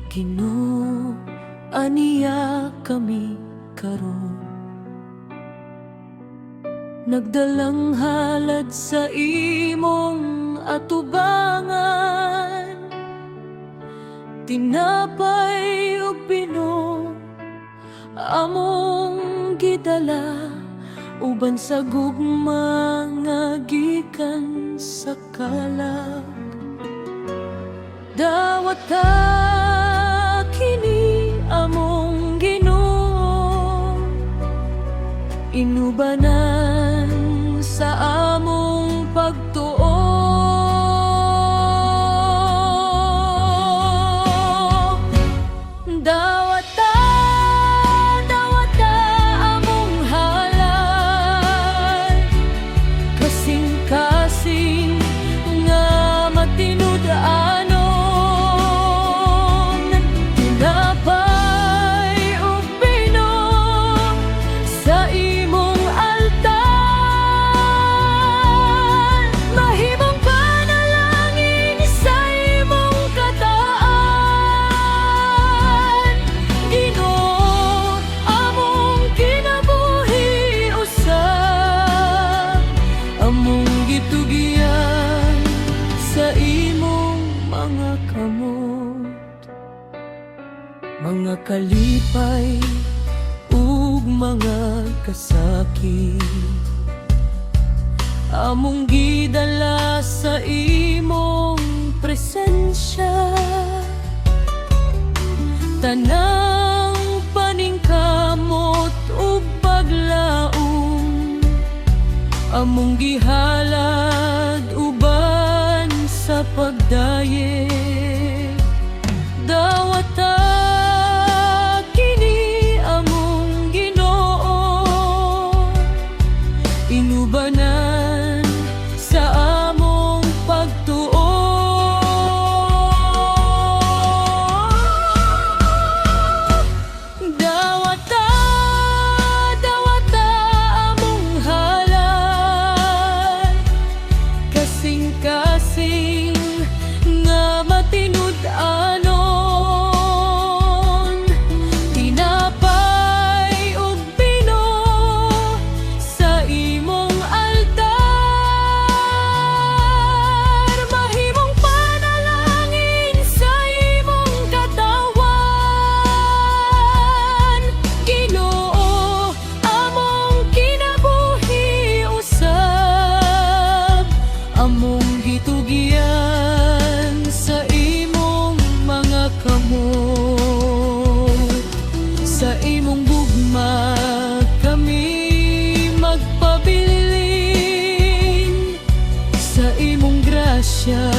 Ginoo, aniya kami karon. Nagdalang halad sa imong atubangan, tinapay ug binom among gidala, uban sa gugma nga gikan sa kalag. Dawata kini among Ginoo, inubanan sa among pagtuo. Dawata, dawata among halad, kasing-kasing nga matinud-anon, tinapay ug binom sa imong altar. Mahimong panalangin sa imong kataan, Ginoo, among kinabuhi usab, among gitugian sa imong mga kamot. Mga kalipay ug mga kasakit, among gidala sa imong presensya. Tanang paningkamot ug paglaom, among gihalad uban sa pagdayeg. Dawata kini among Ginoo, inubanan sa among pagtuo. Dawata, dawata among halad, kasing-kasing nga matinud-anon, tinapay ug binom sa imong altar. Mahimong panalangin sa imong katawan, Ginoo, among kinabuhi usab, among gitugian sa imong mga kamot. Sa imong gugma kami magpabilin, sa imong grasya